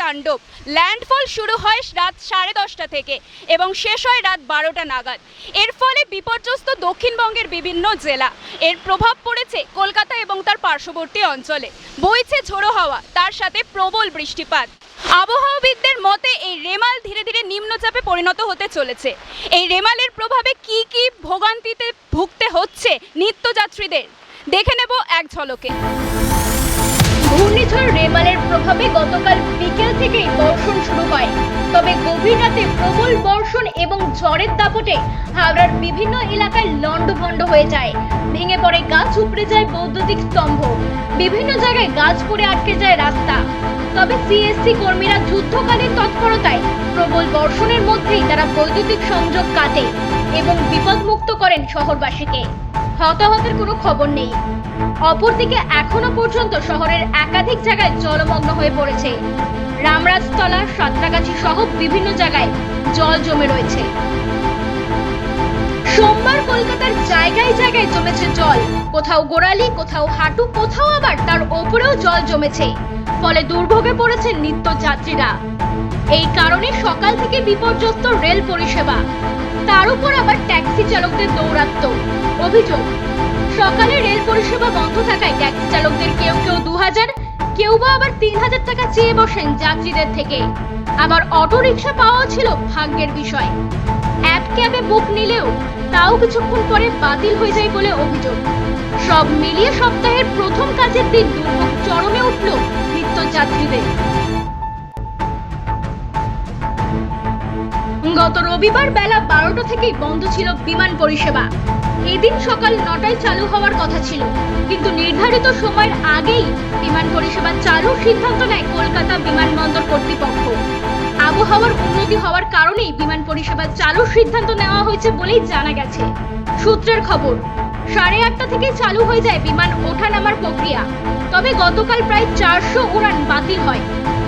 তাণ্ডব। ল্যান্ডফল শুরু হয় রাত 10:30 থেকে এবং শেষ হয় রাত 12টা নাগাদ। এর ফলে বিপর্যস্ত দক্ষিণবঙ্গের বিভিন্ন জেলা। এর প্রভাব পড়েছে কলকাতা এবং তার পার্শ্ববর্তী অঞ্চলে। বইছে ঝোড়ো হাওয়া, তার সাথে প্রবল বৃষ্টিপাত। আবহাওয়াবিদদের মতে এই রেমাল ধীরে ধীরে নিম্নচাপে পরিণত হতে চলেছে। এই রেমালের প্রভাবে কি কি ভোগান্তিতে ভুগতে হচ্ছে নিত্যযাত্রীদের দেখে নেব এক ঝলকে। ঘূর্ণিঝড় রেমালের প্রভাবে গতকাল বিকেল থেকেই বর্ষণ শুরু হয়, তবে গভীর রাতে প্রবল বর্ষণ এবং ঝড়ের দাপটে হাওড়ার বিভিন্ন এলাকায় লণ্ডভণ্ড হয়ে যায়। ভেঙে পড়ে গাছ, উপড়ে যায় বৈদ্যুতিক স্তম্ভ, বিভিন্ন জায়গায় গাছ পড়ে আটকে যায় রাস্তা। তবে সিএসসি কর্মীরা যুদ্ধকালীন তৎপরতায় প্রবল বর্ষণের মধ্যেই তারা বৈদ্যুতিক সংযোগ কাটে এবং বিপদমুক্ত করেন শহরবাসীকে। হতাহতের কোনো খবর নেই। অপরদিকে এখনো পর্যন্ত শহরের একাধিক জায়গায় জলমগ্ন হয়ে পড়েছে। রামরাজতলা, সাঁতরাগাছি সহ বিভিন্ন জায়গায় জল জমে রয়েছে। সোমবার কলকাতার জায়গায় জায়গায় জমেছে জল, কোথাও গোড়ালি, কোথাও হাঁটু, কোথাও আবার তার ওপরেও জল জমেছে। ফলে দুর্ভোগে পড়েছে নিত্যযাত্রীরা। এই কারণে সকাল থেকে বিপর্যস্ত রেল পরিষেবা, তার উপর আবার ট্যাক্সি চালকদের দৌরাত্ম্য। অভিযোগ, সকালে রেল পরিষেবা বন্ধ থাকায় ট্যাক্সি চালকদের কেউ 2000, কেউ বা আবার 3000 টাকা চেয়ে বসেন যাত্রীদের থেকে। আবার অটো রিক্সা পাওয়া ছিল ভাগ্যের বিষয়। অ্যাপ ক্যাবে বুক নিলেও তাও কিছুক্ষণ পরে বাতিল হয়ে যায় বলে অভিযোগ। সব মিলিয়ে সপ্তাহের প্রথম কাজের দিন দুর্ভোগ চরমে উঠল নিত্যযাত্রীদের। গত রবিবার বেলা 12টা থেকেই বন্ধ ছিল বিমান পরিষেবা। এদিন সকাল 9টায় চালু হওয়ার কথা ছিল, কিন্তু নির্ধারিত সময়ের আগেই বিমান পরিষেবা চালুর সিদ্ধান্ত নেয় কলকাতা বিমানবন্দর কর্তৃপক্ষ। আবহাওয়ার উন্নতি হওয়ার কারণেই বিমান পরিষেবা চালুর সিদ্ধান্ত নেওয়া হয়েছে বলেই জানা গেছে। সূত্রের খবর, 8:30 থেকে চালু হয়ে যায় বিমান ওঠা নামার প্রক্রিয়া। তবে গতকাল প্রায় 400 উড়ান বাতিল হয়।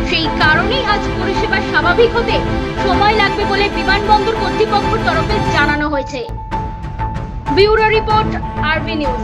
সেই কারণেই আজ পরিষেবা স্বাভাবিক হতে সময় লাগবে বলে বিমানবন্দর কর্তৃপক্ষের তরফে জানানো হয়েছে। ব্যুরো রিপোর্ট, আরবি নিউজ।